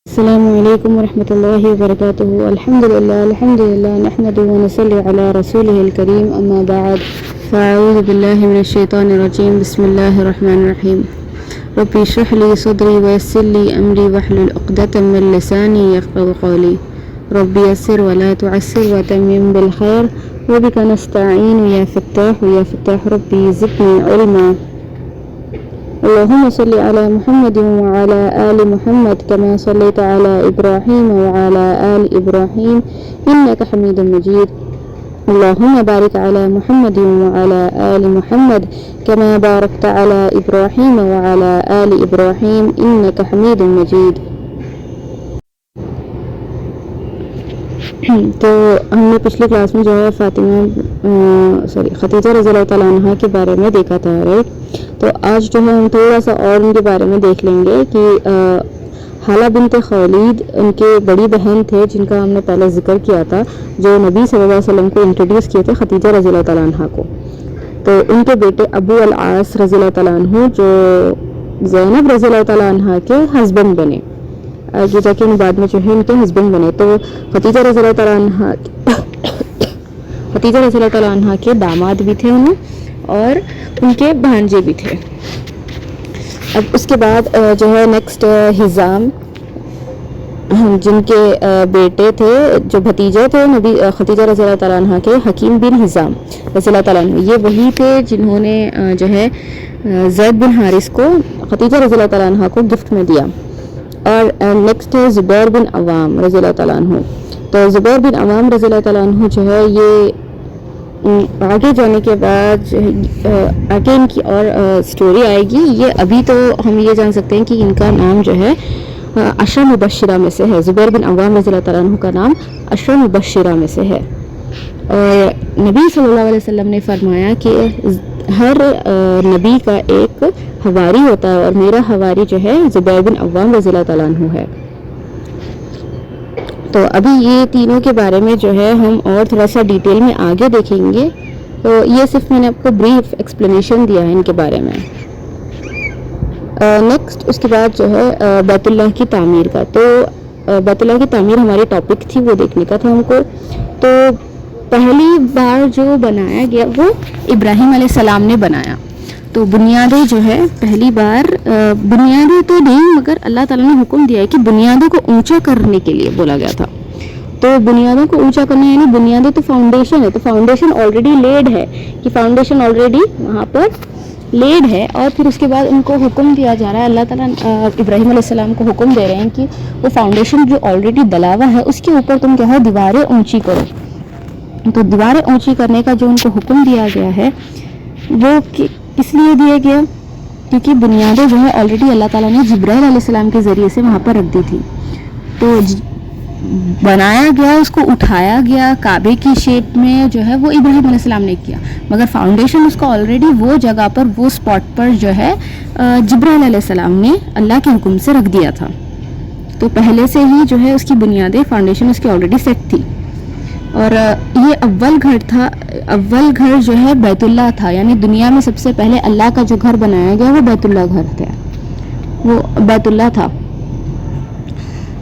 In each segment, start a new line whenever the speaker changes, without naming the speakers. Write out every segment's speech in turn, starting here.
السلام علیکم ورحمۃ اللہ وبرکاتہ الحمد للہ نحمده ونصلی علی رسوله الکریم اما بعد فاعوذ باللہ من الشیطان الرجیم بسم اللہ الرحمن الرحیم رب اشرح لی صدری ویسر لی امری واحلل عقدۃ من لسانی یفقهوا قولی رب یسر ولا تعسر وتمم بالخیر وبک نستعین یا فتاح ربی زدنی علما اللهم صل على محمد وعلى آل محمد كما صليت على إبراهيم وعلى آل إبراهيم إنك حميد مجيد اللهم بارك على محمد وعلى آل محمد كما باركت على إبراهيم وعلى آل إبراهيم إنك حميد مجيد. تو ہم نے پچھلی کلاس میں جو ہے خدیجہ رضی اللہ تعالیٰ عنہ کے بارے میں دیکھا تھا رائٹ. تو آج جو ہے ہم تھوڑا سا اور ان کے بارے میں دیکھ لیں گے کہ حالہ بنت خویلد ان کے بڑی بہن تھے جن کا ہم نے پہلے ذکر کیا تھا، جو نبی صلی اللہ علیہ وسلم کو انٹروڈیوس کیے تھے خدیجہ رضی اللہ تعالیٰ عنہ کو. تو ان کے بیٹے ابو العاص رضی اللہ تعالیٰ عنہ جو زینب رضی اللہ تعالیٰ عنہ کے ہسبینڈ بنے، آگے جا کے بعد میں جو ہے ان کے ہسبینڈ بنے. تو خدیجہ رضی اللہ تعالیٰ عنہ کے داماد بھی تھے انہیں اور ان کے بھانجے بھی تھے. اب اس کے بعد جو ہے نیکسٹ حزام، جن کے بیٹے تھے جو بھتیجے تھے نبی خدیجہ رضی اللہ تعالیٰ عنہ کے، حکیم بن حزام رضی اللہ تعالیٰ عنہ، یہ وہی تھے جنہوں نے جو ہے زید بن حارث کو خدیجہ رضی اللہ تعالیٰ عنہ کو گفٹ میں دیا. اور نیکسٹ ہے زبیر بن عوام رضی اللہ تعالیٰ عنہ. تو زبیر بن عوام رضی اللہ تعالیٰ عنہ جو ہے یہ آگے جانے کے بعد آگے ان کی اور سٹوری آئے گی. یہ ابھی تو ہم یہ جان سکتے ہیں کہ ان کا نام جو ہے عشرہ مبشرہ میں سے ہے. زبیر بن عوام رضی اللہ تعالیٰ عنہ کا نام عشرہ مبشرہ میں سے ہے. اور نبی صلی اللہ علیہ وسلم نے فرمایا کہ ہر نبی کا ایک حواری ہوتا ہے، اور میرا حواری جو ہے زبیر بن عوام رضی اللہ تعالیٰ عنہ ہے. تو ابھی یہ تینوں کے بارے میں جو ہے ہم اور تھوڑا سا ڈیٹیل میں آگے دیکھیں گے. تو یہ صرف میں نے آپ کو بریف ایکسپلینیشن دیا ہے ان کے بارے میں. نیکسٹ اس کے بعد جو ہے بیت اللہ کی تعمیر کا. تو بیت اللہ کی تعمیر ہماری ٹاپک تھی، وہ دیکھنے کا تھا ہم کو. تو پہلی بار جو بنایا گیا وہ ابراہیم علیہ السلام نے بنایا. تو بنیادیں جو ہے پہلی بار بنیادیں تو نہیں، مگر اللہ تعالیٰ نے حکم دیا ہے کہ بنیادوں کو اونچا کرنے کے لیے بولا گیا تھا. تو بنیادوں کو اونچا کرنا یعنی بنیادیں تو فاؤنڈیشن ہے، تو فاؤنڈیشن آلریڈی لیڈ ہے کہ فاؤنڈیشن آلریڈی وہاں پر لیڈ ہے. اور پھر اس کے بعد ان کو حکم دیا جا رہا ہے، اللہ تعالیٰ ابراہیم علیہ السلام کو حکم دے رہے ہیں کہ وہ فاؤنڈیشن جو آلریڈی ڈلا ہوا ہے اس کے اوپر تم کیا ہے دیواریں اونچی کرو. تو دیواریں اونچی کرنے کا جو ان کو حکم دیا گیا ہے وہ کس لیے دیا گیا؟ کیونکہ بنیادیں جو ہے آلریڈی اللہ تعالیٰ نے جبرائیل علیہ السلام کے ذریعے سے وہاں پر رکھ دی تھی. تو بنایا گیا، اس کو اٹھایا گیا کعبے کی شیپ میں جو ہے وہ ابراہیم علیہ السلام نے کیا، مگر فاؤنڈیشن اس کو آلریڈی وہ جگہ پر وہ اسپاٹ پر جو ہے جبرائیل علیہ السلام نے اللہ کے حکم سے رکھ دیا تھا. تو پہلے سے ہی جو ہے اس کی بنیادیں فاؤنڈیشن اس کی آلریڈی سیٹ تھی. اور یہ اول گھر تھا، اول گھر جو ہے بیت اللہ تھا، یعنی دنیا میں سب سے پہلے اللہ کا جو گھر بنایا گیا وہ بیت اللہ گھر تھا، وہ بیت اللہ تھا.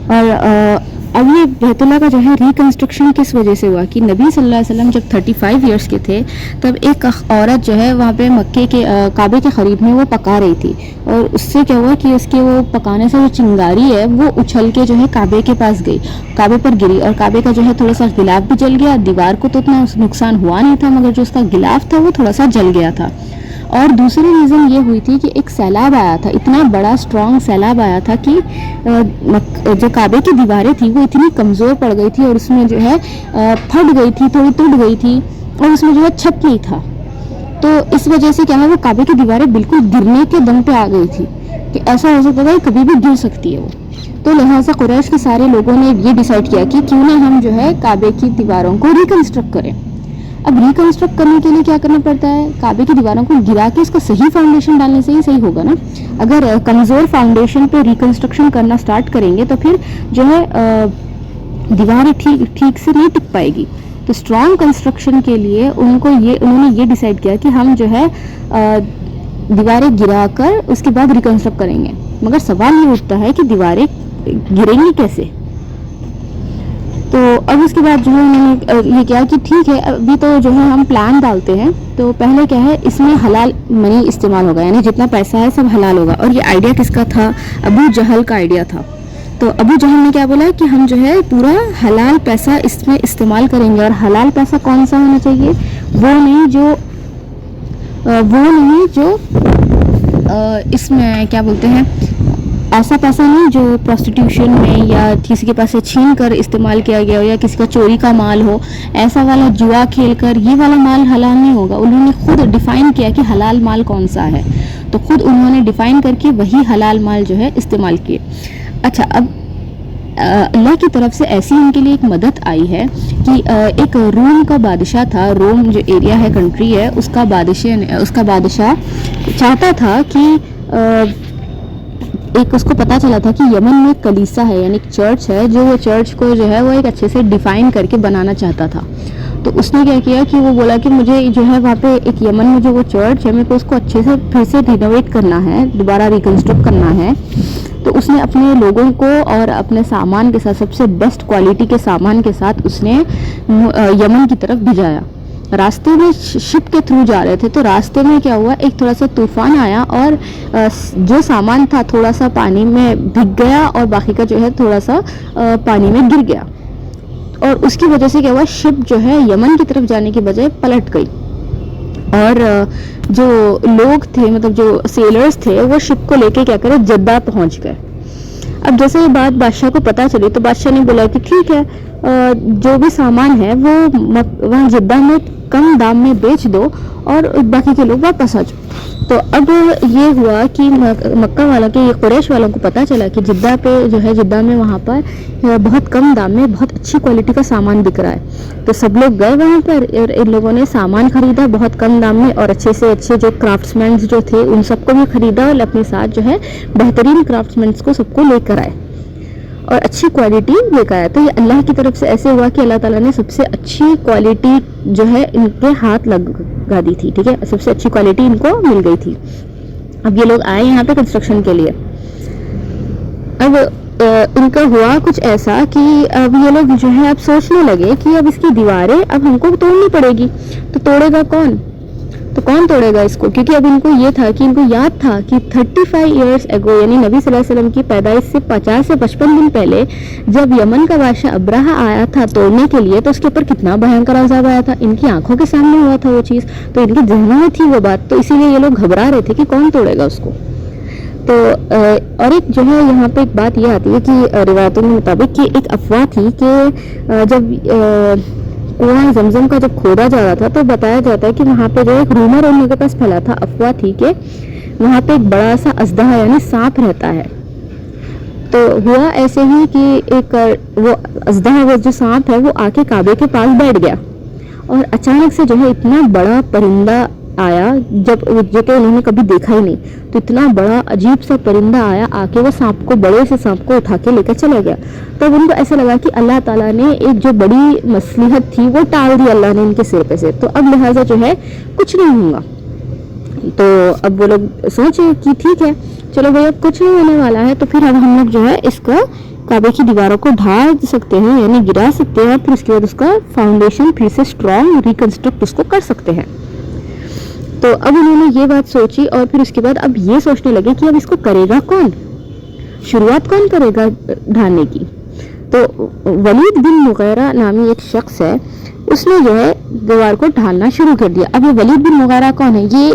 اور اب یہ بیت اللہ کا جو ہے ریکنسٹرکشن کس وجہ سے ہوا کہ نبی صلی اللہ علیہ وسلم جب 35 ایئرس کے تھے تب ایک عورت جو ہے وہاں پہ مکے کے کعبے کے قریب میں وہ پکا رہی تھی، اور اس سے کیا ہوا کہ اس کے وہ پکانے سے جو چنگاری ہے وہ اچھل کے جو ہے کعبے کے پاس گئی، کعبے پر گری، اور کعبے کا جو ہے تھوڑا سا غلاف بھی جل گیا. دیوار کو تو اتنا نقصان ہوا نہیں تھا، مگر جو اس کا غلاف تھا وہ تھوڑا سا جل گیا تھا. اور دوسری ریزن یہ ہوئی تھی کہ ایک سیلاب آیا تھا، اتنا بڑا اسٹرانگ سیلاب آیا تھا کہ جو کعبے کی دیواریں تھیں وہ اتنی کمزور پڑ گئی تھی، اور اس میں جو ہے پھٹ گئی تھی، تھوڑی ٹوٹ گئی تھی، اور اس میں جو ہے چھت نہیں تھا. تو اس وجہ سے کیا ہے وہ کعبے کی دیواریں بالکل گرنے کے دم پہ آ گئی تھی کہ ایسا ہو سکتا تھا کہ کبھی بھی گر سکتی ہے وہ. تو لہٰذا قریش کے سارے لوگوں نے یہ ڈیسائیڈ کیا کہ کیوں نہ ہم جو ہے کعبے کی دیواروں کو ریکنسٹرکٹ کریں. اب ریکنسٹرکٹ کرنے کے لیے کیا کرنا پڑتا ہے؟ کعبے کی دیواروں کو گرا کے اس کا صحیح فاؤنڈیشن ڈالنے سے ہی صحیح ہوگا نا. اگر کمزور فاؤنڈیشن پہ ریکنسٹرکشن کرنا سٹارٹ کریں گے تو پھر جو ہے دیواریں ٹھیک سے نہیں ٹک پائے گی. تو اسٹرانگ کنسٹرکشن کے لیے انہوں نے یہ ڈیسائیڈ کیا کہ ہم جو ہے دیواریں گرا کر اس کے بعد ریکنسٹرکٹ کریں گے. مگر سوال یہ اٹھتا ہے کہ دیواریں گریں گی کیسے. تو اب اس کے بعد جو ہے انہوں نے یہ کیا کہ ٹھیک ہے ابھی تو جو ہے ہم پلان ڈالتے ہیں, تو پہلے کیا ہے اس میں حلال منی استعمال ہوگا, یعنی جتنا پیسہ ہے سب حلال ہوگا. اور یہ آئیڈیا کس کا تھا؟ ابو جہل کا آئیڈیا تھا. تو ابو جہل نے کیا بولا کہ ہم جو ہے پورا حلال پیسہ اس میں استعمال کریں گے. اور حلال پیسہ کون سا ہونا چاہیے؟ وہ نہیں جو اس میں کیا بولتے ہیں, ایسا پیسہ نہیں جو پروسٹیٹیوشن میں یا کسی کے پاس سے چھین کر استعمال کیا گیا ہو یا کسی کا چوری کا مال ہو, ایسا والا جوا کھیل کر یہ والا مال حلال نہیں ہوگا. انہوں نے خود ڈیفائن کیا کہ حلال مال کون سا ہے, تو خود انہوں نے ڈیفائن کر کے وہی حلال مال جو ہے استعمال کیے. اچھا, اب اللہ کی طرف سے ایسی ان کے لیے ایک مدد آئی ہے کہ ایک روم کا بادشاہ تھا. روم جو ایریا ہے, کنٹری ہے, اس کا بادشاہ چاہتا تھا کہ ایک اس کو پتا چلا تھا کہ یمن میں کلیسا ہے, یعنی ایک چرچ ہے, جو وہ چرچ کو جو ہے وہ ایک اچھے سے ڈیفائن کر کے بنانا چاہتا تھا. تو اس نے کیا کیا کہ وہ بولا کہ مجھے جو ہے وہاں پہ ایک یمن میں جو وہ چرچ ہے میرے کو اس کو اچھے سے پھر سے رینوویٹ کرنا ہے, دوبارہ ریکنسٹرکٹ کرنا ہے. تو اس نے اپنے لوگوں کو اور اپنے سامان کے ساتھ, سب سے بیسٹ کوالٹی کے سامان کے ساتھ اس نے یمن کی طرف بھیجایا. راستے میں شپ کے تھرو جا رہے تھے, تو راستے میں کیا ہوا, ایک تھوڑا سا طوفان آیا اور جو سامان تھا تھوڑا سا پانی میں بھگ گیا اور باقی کا جو ہے تھوڑا سا پانی میں گر گیا. اور اس کی وجہ سے کیا ہوا, شپ جو ہے یمن کی طرف جانے کی بجائے پلٹ گئی. اور جو لوگ تھے, مطلب جو سیلرز تھے, وہ شپ کو لے کے کیا کرے, جدہ پہنچ گئے. اب جیسے یہ بات بادشاہ کو پتہ چلی تو بادشاہ نے بولا کہ ٹھیک ہے جو بھی سامان ہے وہ وہاں جدہ میں کم دام میں بیچ دو اور باقی کے لوگ واپس آ جاؤ. تو اب یہ ہوا کہ مکہ والا کے یہ قریش والوں کو پتہ چلا کہ جدہ پہ جو ہے, جدہ میں وہاں پر بہت کم دام میں بہت اچھی کوالٹی کا سامان بک رہا ہے. تو سب لوگ گئے وہاں پر اور ان لوگوں نے سامان خریدا بہت کم دام میں, اور اچھے سے اچھے جو کرافٹس مینس جو تھے ان سب کو بھی خریدا اور اپنے ساتھ جو ہے بہترین کرافٹس مینس کو سب کو لے کر آئے اور اچھی کوالٹی لے کر آیا. تو یہ اللہ کی طرف سے ایسے ہوا کہ اللہ تعالیٰ نے سب سے اچھی کوالٹی جو ہے ان کے ہاتھ لگا دی تھی. ٹھیک ہے, سب سے اچھی کوالٹی ان کو مل گئی تھی. اب یہ لوگ آئے یہاں پہ کنسٹرکشن کے لیے. اب ان کا ہوا کچھ ایسا کہ اب یہ لوگ جو ہے اب سوچنے لگے کہ اب اس کی دیواریں اب ہم کو توڑنی پڑے گی. تو توڑے گا کون؟ تو کون توڑے گا اس کو؟ کیونکہ اب ان کو یہ تھا کہ ان کو یاد تھا کہ 35 ایئرس ایگو, یعنی نبی صلی اللہ علیہ وسلم کی پیدائش سے 50 سے 55 دن پہلے جب یمن کا بادشاہ ابراہا آیا تھا توڑنے کے لیے, تو اس کے اوپر کتنا بھینکر عذاب آیا تھا. ان کی آنکھوں کے سامنے ہوا تھا وہ چیز, تو ان کے ذہنوں میں تھی وہ بات, تو اسی لیے یہ لوگ گھبرا رہے تھے کہ کون توڑے گا اس کو. تو اور ایک جو ہے یہاں پہ ایک بات یہ آتی ہے کہ روایتوں کے مطابق کہ ایک افواہ تھی کہ جب کنواں زمزم کا جب کھودا جا رہا تھا تو بتایا جاتا ہے کہ وہاں پہ جو ایک رومر ان لوگوں کے پاس پھیلا تھا, افواہ تھی کہ وہاں پہ ایک بڑا سا اژدہا یعنی سانپ رہتا ہے. تو ہوا ایسے ہی کہ ایک وہ اژدہا, وہ جو سانپ ہے وہ آ کے کعبے کے پاس بیٹھ گیا, اور اچانک سے جو ہے اتنا بڑا پرندہ آیا جو کہ انہوں نے کبھی دیکھا ہی نہیں. تو اتنا بڑا عجیب سا پرندہ آیا, آ کے وہ سانپ کو, بڑے سے سانپ کو اٹھا کے لے کر چلا گیا. تب ان کو ایسا لگا کہ اللہ تعالیٰ نے ایک جو بڑی مصلحت تھی وہ ٹال دی اللہ نے ان کے سر پہ سے, تو اب لہٰذا جو ہے کچھ نہیں ہوگا. تو اب وہ لوگ سوچے کہ ٹھیک ہے چلو بھائی اب کچھ نہیں ہونے والا ہے, تو پھر اب ہم لوگ جو ہے اس کو کعبے کی دیواروں کو ڈھا سکتے ہیں, یعنی گرا سکتے ہیں, پھر اس کے بعد اس کا فاؤنڈیشن پھر سے اسٹرانگ ریکنسٹرکٹ اس کو کر سکتے ہیں. تو اب انہوں نے یہ بات سوچی اور پھر اس کے بعد اب یہ سوچنے لگے کہ اب اس کو کرے گا کون, شروعات کون کرے گا ڈھانے کی. تو ولید بن مغیرہ نامی ایک شخص ہے, اس نے جو ہے دیوار کو ڈھالنا شروع کر دیا. اب یہ ولید بن مغیرہ کون ہے؟ یہ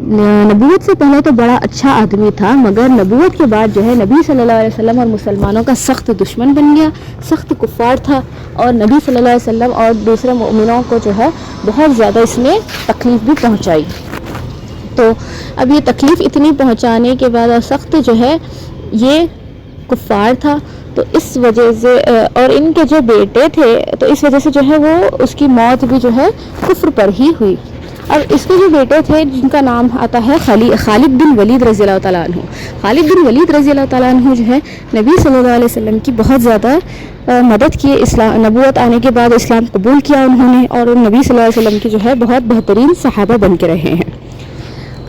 نبوت سے پہلے تو بڑا اچھا آدمی تھا, مگر نبوت کے بعد جو ہے نبی صلی اللہ علیہ وسلم اور مسلمانوں کا سخت دشمن بن گیا, سخت کفار تھا, اور نبی صلی اللہ علیہ وسلم اور دوسرے مومنوں کو جو ہے بہت زیادہ اس نے تکلیف بھی پہنچائی. تو اب یہ تکلیف اتنی پہنچانے کے بعد اور سخت جو ہے یہ کفار تھا, تو اس وجہ سے اور ان کے جو بیٹے تھے تو اس وجہ سے جو ہے وہ اس کی موت بھی جو ہے کفر پر ہی ہوئی. اور اس کے جو بیٹے تھے جن کا نام آتا ہے خالد بن ولید رضی اللہ تعالیٰ عنہ. خالد بن ولید رضی اللہ تعالیٰ عنہ جو ہے نبی صلی اللہ علیہ وسلم کی بہت زیادہ مدد کی. اسلام نبوت آنے کے بعد اسلام قبول کیا انہوں نے, اور نبی صلی اللہ علیہ وسلم کی جو ہے بہت بہترین صحابہ بن کے رہے ہیں.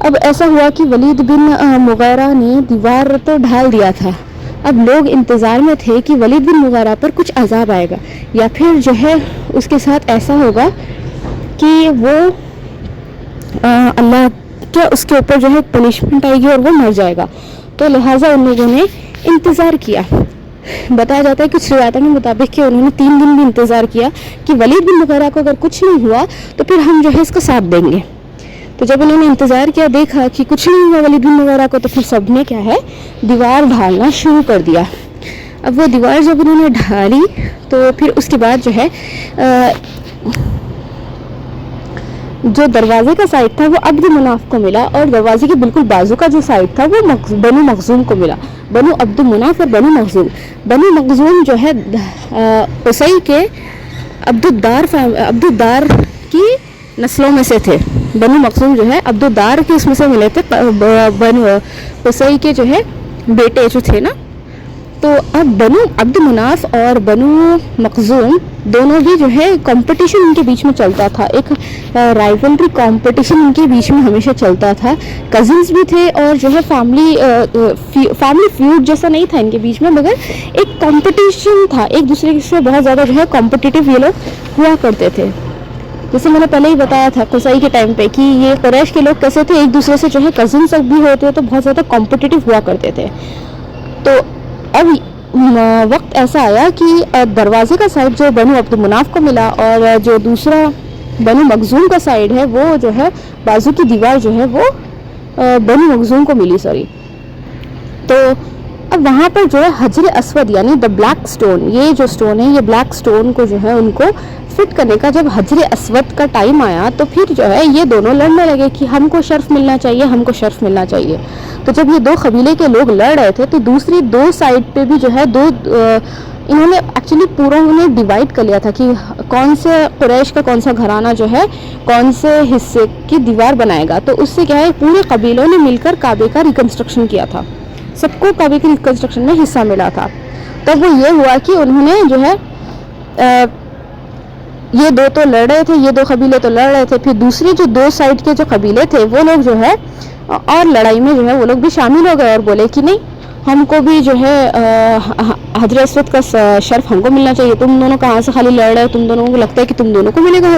اب ایسا ہوا کہ ولید بن مغیرہ نے دیوار تو ڈھال دیا تھا. اب لوگ انتظار میں تھے کہ ولید بن مغیرہ پر کچھ عذاب آئے گا یا پھر جو ہے اس کے ساتھ ایسا ہوگا کہ وہ اللہ کیا اس کے اوپر جو ہے پنشمنٹ آئے گی اور وہ مر جائے گا. تو لہٰذا ان لوگوں نے انتظار کیا. بتایا جاتا ہے کچھ روایتوں کے مطابق کہ انہوں نے 3 دن بھی انتظار کیا کہ ولید بن مغیرہ کو اگر کچھ نہیں ہوا تو پھر ہم جو ہے اس کا ساتھ دیں گے. تو جب انہوں نے انتظار کیا, دیکھا کہ کچھ نہیں ہوا ولید بن مغیرہ کو, تو پھر سب نے کیا ہے دیوار ڈھالنا شروع کر دیا. اب وہ دیوار جب انہوں نے ڈھالی تو پھر اس کے بعد جو ہے جو دروازے کا سائڈ تھا وہ عبد مناف کو ملا, اور دروازے کے بالکل بازو کا جو سائڈ تھا وہ بنو مخزوم کو ملا. بنو عبد مناف اور بنو مخزوم. بنو مخزوم جو ہے قصی کے عبد الدار کی نسلوں میں سے تھے. بنو مخزوم جو ہے عبد الدار کے اس میں سے ملے تھے, بنو قصی کے جو ہے بیٹے جو تھے نا. تو اب بنو عبد مناف اور بنو مخزوم دونوں بھی جو ہے کمپٹیشن ان کے بیچ میں چلتا تھا, ایک رائیولری کمپٹیشن ان کے بیچ میں ہمیشہ چلتا تھا. کزنس بھی تھے اور جو ہے فیملی فیوڈ جیسا نہیں تھا ان کے بیچ میں, مگر ایک کمپٹیشن تھا, ایک دوسرے سے بہت زیادہ جو ہے کمپٹیٹیو یہ لوگ ہوا کرتے تھے. جیسے میں نے پہلے ہی بتایا تھا قصی کے ٹائم پہ کہ یہ قریش کے لوگ کیسے تھے, ایک دوسرے سے جو ہے کزنس بھی ہوتے تو بہت زیادہ کمپٹیٹیو ہوا کرتے تھے. تو اب وقت ایسا آیا کہ دروازے کا سائڈ جو بنو عبد مناف کو ملا اور جو دوسرا بنو مخزوم کا سائڈ ہے وہ جو ہے بازو کی دیوار جو ہے وہ بنو مخزوم کو ملی. تو اب وہاں پر جو ہے حجر اسود یعنی دا بلیک سٹون, یہ جو سٹون ہے یہ بلیک سٹون کو جو ہے ان کو فٹ کرنے کا جب حجر اسود کا ٹائم آیا تو پھر جو ہے یہ دونوں لڑنے لگے کہ ہم کو شرف ملنا چاہیے, ہم کو شرف ملنا چاہیے. تو جب یہ 2 قبیلے کے لوگ لڑ رہے تھے تو دوسری 2 سائڈ پہ بھی جو ہے انہوں نے ایکچولی پورا انہیں ڈیوائڈ کر لیا تھا کہ کون سے قریش کا کون سا گھرانہ جو ہے کون سے حصے کی دیوار بنائے گا. تو اس سے کیا ہے پورے قبیلوں نے مل کر کعبے کا ریکنسٹرکشن کیا تھا, سب کو کعبے کی ریکنسٹرکشن میں حصہ ملا تھا. تب وہ یہ ہوا کہ انہوں نے جو ہے یہ 2 تو لڑ رہے تھے, یہ 2 قبیلے تو لڑ رہے تھے, پھر دوسری جو 2 سائڈ کے جو قبیلے تھے وہ لوگ جو ہے اور لڑائی میں جو ہے وہ لوگ بھی شامل ہو گئے اور بولے کہ نہیں ہم کو بھی جو ہے حجر اسود کا شرف ہم کو ملنا چاہیے. تم دونوں کہاں سے خالی لڑ رہے ہو, تم دونوں کو لگتا ہے کہ تم دونوں کو ملے گا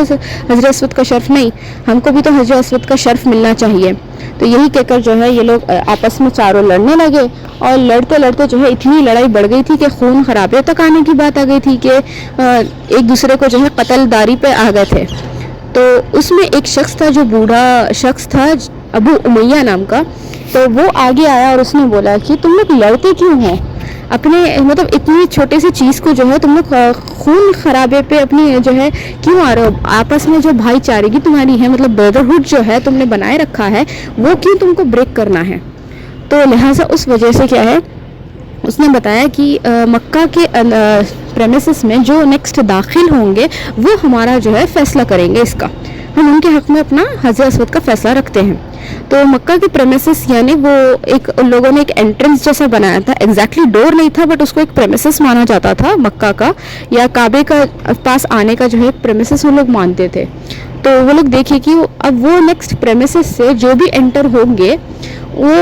حجر اسود کا شرف, نہیں ہم کو بھی تو حجر اسود کا شرف ملنا چاہیے. تو یہی کہہ کر جو ہے یہ لوگ آپس میں چاروں لڑنے لگے, اور لڑتے لڑتے جو ہے اتنی لڑائی بڑھ گئی تھی کہ خون خرابے تک آنے کی بات آ گئی تھی کہ ایک دوسرے کو جو ہے قتل داری پہ آ گئے تھے. تو اس میں ایک شخص تھا جو بوڑھا شخص تھا ابو امیہ نام کا, تو وہ آگے آیا اور اس نے بولا کہ تم لوگ لڑتے کیوں ہو, اپنے مطلب اتنی چھوٹے سی چیز کو جو ہے تم لوگ خون خرابے پہ اپنی جو ہے کیوں آ رہے ہو, آپس میں جو بھائی چارگی تمہاری ہے مطلب بردرہڈ جو ہے تم نے بنائے رکھا ہے وہ کیوں تم کو بریک کرنا ہے. تو لہٰذا اس وجہ سے کیا ہے اس نے بتایا کہ مکہ کے پریمیسس میں جو نیکسٹ داخل ہوں گے وہ ہمارا جو ہے فیصلہ کریں گے, اس کا ہم ان کے حق میں اپنا حجر اسود کا فیصلہ رکھتے ہیں. تو مکہ کے پریمیسس یعنی وہ ایک ان لوگوں نے ایک انٹرنس جیسا بنایا تھا, ایگزیکٹلی ڈور نہیں تھا بٹ اس کو ایک پریمیسس مانا جاتا تھا مکہ کا, یا کعبے کا پاس آنے کا جو ہے پریمیسس وہ لوگ مانتے تھے. تو وہ لوگ دیکھیں کہ اب وہ نیکسٹ پریمیسس سے جو بھی انٹر ہوں گے وہ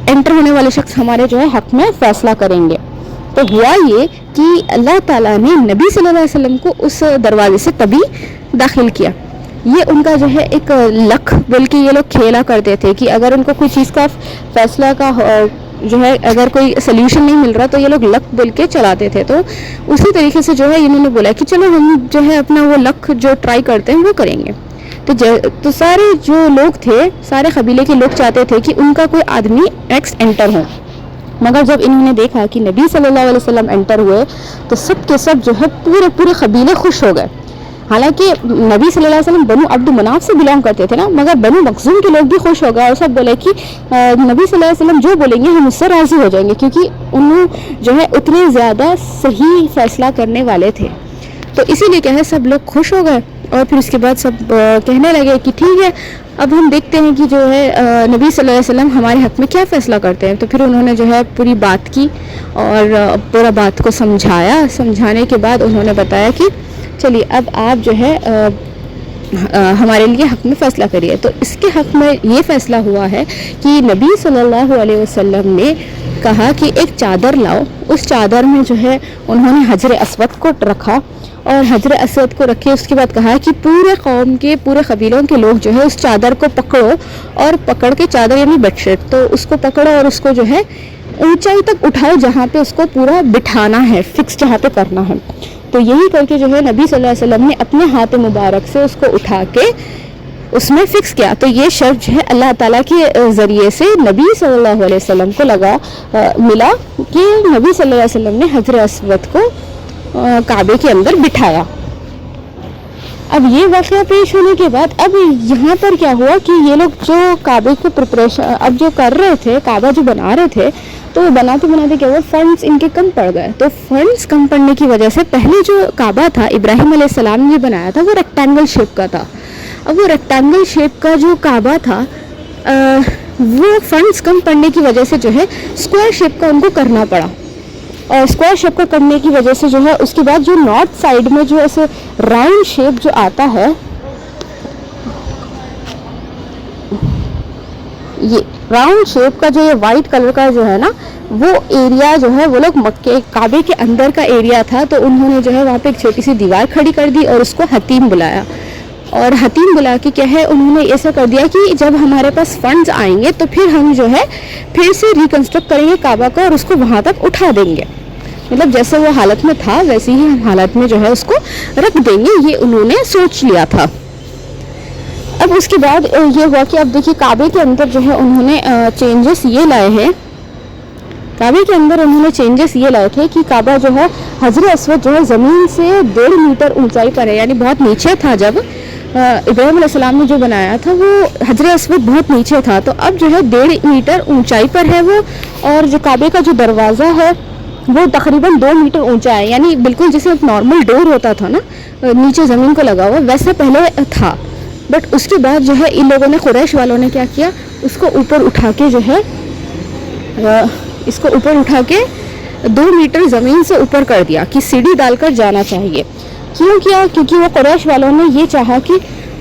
انٹر ہونے والے شخص ہمارے جو ہے حق میں فیصلہ کریں گے. تو ہوا یہ کہ اللہ تعالیٰ نے نبی صلی اللہ علیہ وسلم کو اس دروازے سے تبھی داخل کیا. یہ ان کا جو ہے ایک لک بول کے یہ لوگ کھیلا کرتے تھے کہ اگر ان کو کوئی چیز کا فیصلہ کا جو ہے اگر کوئی سلیوشن نہیں مل رہا تو یہ لوگ لک بول کے چلاتے تھے. تو اسی طریقے سے جو ہے انہوں نے بولا کہ چلو ہم جو ہے اپنا وہ لک جو ٹرائی کرتے ہیں وہ کریں گے. تو سارے جو لوگ تھے, سارے قبیلے کے لوگ چاہتے تھے کہ ان کا کوئی آدمی نیکسٹ انٹر ہو, مگر جب انہوں نے دیکھا کہ نبی صلی اللہ علیہ وسلم انٹر ہوئے تو سب کے سب جو ہے پورے قبیلے خوش ہو گئے. حالانکہ نبی صلی اللہ علیہ وسلم بنو عبد مناف سے بلانگ کرتے تھے نا, مگر بنو مخزوم کے لوگ بھی خوش ہو گئے اور سب بولے کہ نبی صلی اللہ علیہ وسلم جو بولیں گے ہم اس سے راضی ہو جائیں گے, کیونکہ انہوں جو ہے اتنے زیادہ صحیح فیصلہ کرنے والے تھے. تو اسی لیے کیا ہے سب لوگ خوش ہو گئے اور پھر اس کے بعد سب کہنے لگے کہ ٹھیک ہے اب ہم دیکھتے ہیں کہ جو ہے نبی صلی اللہ علیہ وسلم ہمارے حق میں کیا فیصلہ کرتے ہیں. تو پھر انہوں نے جو ہے پوری بات کی اور پورا بات کو سمجھایا. سمجھانے کے بعد انہوں نے بتایا کہ چلیے اب آپ جو ہے ہمارے لیے حق میں فیصلہ کریے. تو اس کے حق میں یہ فیصلہ ہوا ہے کہ نبی صلی اللہ علیہ وسلم نے کہا کہ ایک چادر لاؤ. اس چادر میں جو ہے انہوں نے حجر اسود کو رکھا اور حجر اسود کو رکھے. اس کے بعد کہا کہ پورے قوم کے پورے قبیلوں کے لوگ جو ہے اس چادر کو پکڑو اور پکڑ کے چادر یعنی بیڈ شیٹ تو اس کو پکڑو اور اس کو جو ہے اونچائی تک اٹھاؤ جہاں پہ اس کو پورا بٹھانا ہے, فکس جہاں پہ کرنا ہے. تو یہی کر کے جو ہے نبی صلی اللہ علیہ وسلم نے اپنے ہاتھ مبارک سے اس کو اٹھا کے اس میں فکس کیا. تو یہ شرف جو ہے اللہ تعالیٰ کے ذریعے سے نبی صلی اللہ علیہ وسلم کو ملا کہ نبی صلی اللہ علیہ وسلم نے حجر اسود کو کعبے کے اندر بٹھایا. اب یہ واقعہ پیش ہونے کے بعد اب یہاں پر کیا ہوا کہ یہ لوگ جو کعبے کو پریپریشن اب جو کر رہے تھے, کعبہ جو بنا رہے تھے, تو بناتے بناتے کیا ہوا فنڈز ان کے کم پڑ گئے. تو فنڈز کم پڑنے کی وجہ سے پہلے جو کعبہ تھا ابراہیم علیہ السلام نے بنایا تھا وہ ریکٹینگل شیپ کا تھا. اب وہ ریکٹینگل شیپ کا جو کعبہ تھا وہ فنڈز کم پڑنے کی وجہ سے جو ہے اسکوائر شیپ کا ان کو کرنا پڑا. اور اسکوائر شیپ کا کرنے کی وجہ سے جو ہے اس کے بعد جو نارتھ سائڈ میں جو ایسے راؤنڈ شیپ جو آتا ہے, یہ راؤنڈ شیپ کا جو یہ وائٹ کلر کا جو ہے نا وہ ایریا جو ہے وہ لوگ مکے کعبے کے اندر کا ایریا تھا. تو انہوں نے جو ہے وہاں پہ ایک چھوٹی سی دیوار کھڑی کر دی اور اس کو حتیم بلایا. اور حتیم بلا کے کیا ہے انہوں نے ایسا کر دیا کہ جب ہمارے پاس فنڈز آئیں گے تو پھر ہم جو ہے پھر سے ریکنسٹرکٹ کریں گے کعبہ کا اور اس کو وہاں تک اٹھا دیں گے. مطلب جیسے وہ حالت میں تھا ویسے ہی ہم حالت میں جو ہے اس کو رکھ دیں گے, یہ انہوں نے سوچ لیا تھا. اب اس کے بعد یہ ہوا کہ اب دیکھیے کعبے کے اندر جو ہے انہوں نے چینجز یہ لائے ہیں. کعبے کے اندر انہوں نے چینجز یہ لائے تھے کہ کعبہ جو ہے حجر اسود جو ہے زمین سے 1.5 میٹر اونچائی پر ہے, یعنی بہت نیچے تھا. جب ابراہیم علیہ السلام نے جو بنایا تھا وہ حجر اسود بہت نیچے تھا, تو اب جو ہے 1.5 میٹر اونچائی پر ہے وہ. اور جو کعبے کا جو دروازہ ہے وہ تقریباً 2 میٹر اونچا ہے, یعنی بالکل جیسے ایک نارمل ڈور ہوتا تھا نا نیچے زمین کو لگا ہوا ویسے پہلے تھا. بٹ اس کے بعد جو ہے ان لوگوں نے قریش والوں نے کیا کیا, اس کو اوپر اٹھا کے جو ہے اس کو اوپر اٹھا کے 2 میٹر زمین سے اوپر کر دیا کہ سیڑھی ڈال کر جانا چاہیے. کیوں کیا, کیونکہ وہ قریش والوں نے یہ چاہا کہ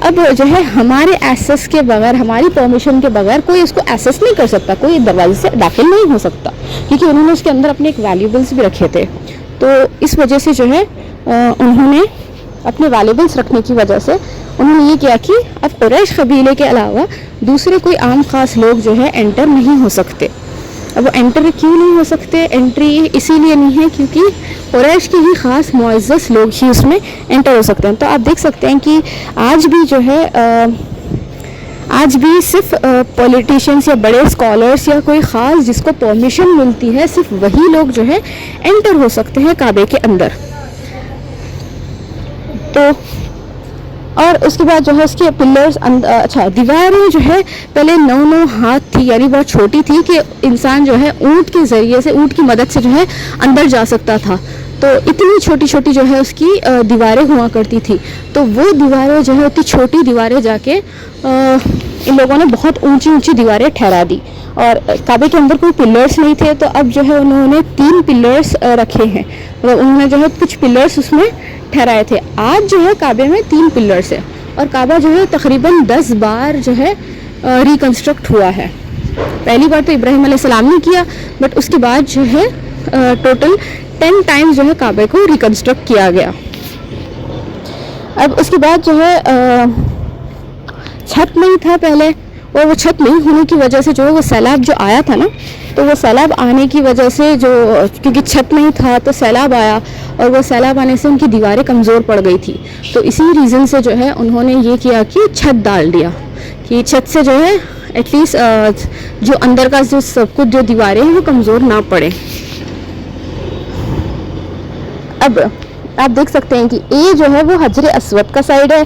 اب جو ہے ہمارے ایسس کے بغیر, ہماری پرمیشن کے بغیر کوئی اس کو ایسس نہیں کر سکتا, کوئی دروازے سے داخل نہیں ہو سکتا, کیونکہ انہوں نے اس کے اندر اپنے ایک ویلیوبلس بھی رکھے تھے. تو اس وجہ سے جو ہے انہوں نے اپنے ویلیوبلس رکھنے کی وجہ سے انہوں نے یہ کیا کہ اب قریش قبیلے کے علاوہ دوسرے کوئی عام خاص لوگ جو ہے انٹر نہیں ہو سکتے. اب وہ انٹر کیوں نہیں ہو سکتے, انٹری اسی لیے نہیں ہے کیونکہ قریش کے ہی خاص معزز لوگ ہی اس میں انٹر ہو سکتے ہیں. تو آپ دیکھ سکتے ہیں کہ آج بھی جو ہے آج بھی صرف پولیٹیشینس یا بڑے اسکالرس یا کوئی خاص جس کو پرمیشن ملتی ہے صرف وہی لوگ جو ہے انٹر ہو سکتے ہیں کعبے کے اندر. تو اور اس کے بعد جو ہے اس کے پلرز اچھا دیواریں جو ہے پہلے 9 ہاتھ تھی, یعنی بہت چھوٹی تھی کہ انسان جو ہے اونٹ کے ذریعے سے اونٹ کی مدد سے جو ہے اندر جا سکتا تھا. تو اتنی چھوٹی چھوٹی جو ہے اس کی دیواریں ہوا کرتی تھی. تو وہ دیواریں جو ہے اتنی چھوٹی دیواریں جا کے ان لوگوں نے بہت اونچی اونچی دیواریں ٹھہرا دی. اور کعبے کے اندر کوئی پلرس نہیں تھے تو اب جو ہے انہوں نے 3 پلرس رکھے ہیں, مطلب انہوں نے جو ہے کچھ پلرس اس میں ٹھہرائے تھے. آج جو ہے کعبے میں 3 پلرس ہے اور کعبہ جو ہے تقریباً 10 بار جو ہے ریکنسٹرکٹ ہوا ہے. پہلی بار تو ابراہیم علیہ السلام نے کیا, بٹ اس کے بعد جو ہے ٹوٹل 10 ٹائمز جو ہے کعبے کو ریکنسٹرکٹ کیا گیا. اب اس کے بعد جو ہے چھت نہیں تھا پہلے, اور وہ چھت نہیں ہونے کی وجہ سے جو ہے وہ سیلاب جو آیا تھا نا, تو وہ سیلاب آنے کی وجہ سے جو کیونکہ چھت نہیں تھا تو سیلاب آیا اور وہ سیلاب آنے سے ان کی دیواریں کمزور پڑ گئی تھی. تو اسی ریزن سے جو ہے انہوں نے یہ کیا کہ چھت ڈال دیا کہ چھت سے جو ہے ایٹ لیسٹ جو اندر کا جو سب کچھ جو دیواریں ہیں وہ کمزور نہ پڑے. اب آپ دیکھ سکتے ہیں کہ اے جو ہے وہ حجر اسود کا سائڈ ہے,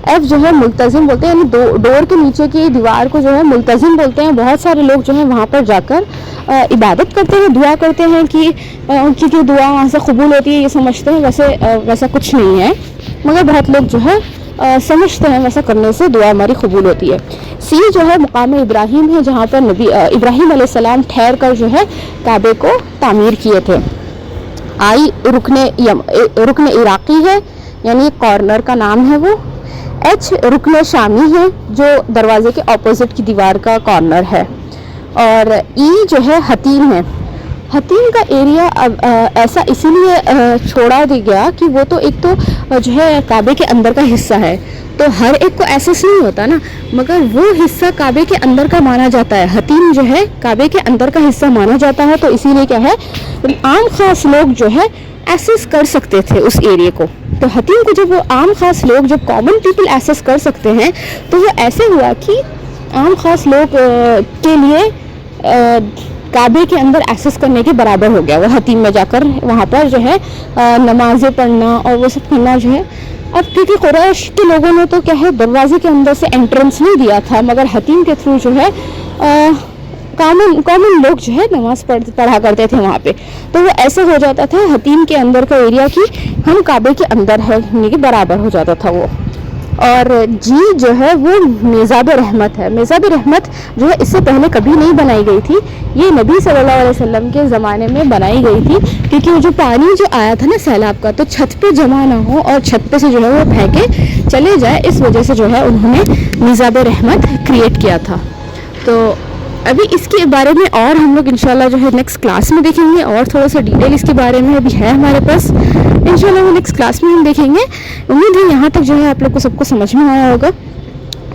ایف جو ہے ملتزم بولتے ہیں, یعنی ڈور کے نیچے کی دیوار کو جو ہے ملتزم بولتے ہیں. بہت سارے لوگ جو ہیں وہاں پر جا کر عبادت کرتے ہیں, دعا کرتے ہیں کہ ان کی جو دعا وہاں سے قبول ہوتی ہے یہ سمجھتے ہیں. ویسا کچھ نہیں ہے, مگر بہت لوگ جو ہے سمجھتے ہیں ویسا کرنے سے دعا ہماری قبول ہوتی ہے. سی جو ہے مقام ابراہیم ہے جہاں پر نبی ابراہیم علیہ السلام ٹھہر کر جو ہے کعبے کو تعمیر کیے تھے. آئی رکن عراقی ہے, یعنی کارنر کا نام ہے وہ. ایچ رکن شامی ہے جو دروازے کے اپوزٹ کی دیوار کا کارنر ہے، اور ای جو ہے حتیم ہے. حتیم کا ایریا ایسا اسی لیے چھوڑا دیا گیا کہ وہ تو ایک تو جو ہے کعبے کے اندر کا حصہ ہے، تو ہر ایک کو ایسس نہیں ہوتا نا، مگر وہ حصہ کعبے کے اندر کا مانا جاتا ہے. حتیم جو ہے کعبے کے اندر کا حصہ مانا جاتا ہے، تو اسی لیے کیا ہے عام خاص لوگ جو ہے ایسس کر سکتے تھے اس ایریے کو. تو حتیم کو جب وہ عام خاص لوگ، جب کامن پیپل ایسس کر سکتے ہیں، تو وہ ایسے ہوا کہ عام خاص لوگ کے لیے کعبے کے اندر ایکسس کرنے کے برابر ہو گیا. وہ حتیم میں جا کر وہاں پر جو ہے نمازیں پڑھنا اور وہ سب کرنا جو ہے. اب کیونکہ قریش کے لوگوں نے تو کیا ہے دروازے کے اندر سے انٹرنس نہیں دیا تھا، مگر حتیم کے تھرو جو ہے کامن لوگ جو ہے نماز پڑھا کرتے تھے وہاں پہ. تو وہ ایسے ہو جاتا تھا حتیم کے اندر کا ایریا کہ ہم کعبے کے اندر ہے، یعنی کہ برابر ہو جاتا تھا وہ. اور جی جو ہے وہ میزاب رحمت ہے. میزاب رحمت جو ہے اس سے پہلے کبھی نہیں بنائی گئی تھی، یہ نبی صلی اللہ علیہ وسلم کے زمانے میں بنائی گئی تھی، کیونکہ وہ جو پانی جو آیا تھا نا سیلاب کا، تو چھت پہ جمع نہ ہو اور چھت پہ سے جو ہے وہ پھینکے چلے جائے، اس وجہ سے جو ہے انہوں نے میزاب رحمت کریٹ کیا تھا. تو ابھی اس کے بارے میں اور ہم لوگ انشاءاللہ جو ہے نیکسٹ کلاس میں دیکھیں گے، اور تھوڑا سا ڈیٹیل اس کے بارے میں ابھی ہے ہمارے پاس، انشاءاللہ وہ نیکسٹ کلاس میں ہم دیکھیں گے. امید ہے یہاں تک جو ہے آپ لوگ کو سب کو سمجھ میں آیا ہوگا.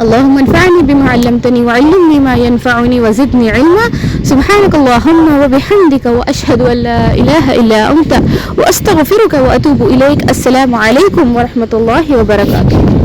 اللهم انفعني بما علمتني وعلمني ما ينفعني وزدني علما. سبحانك اللهم وبحمدك واشهد ان لا اله الا انت واستغفرك واتوب اليك. السلام عليكم ورحمة الله وبركاته.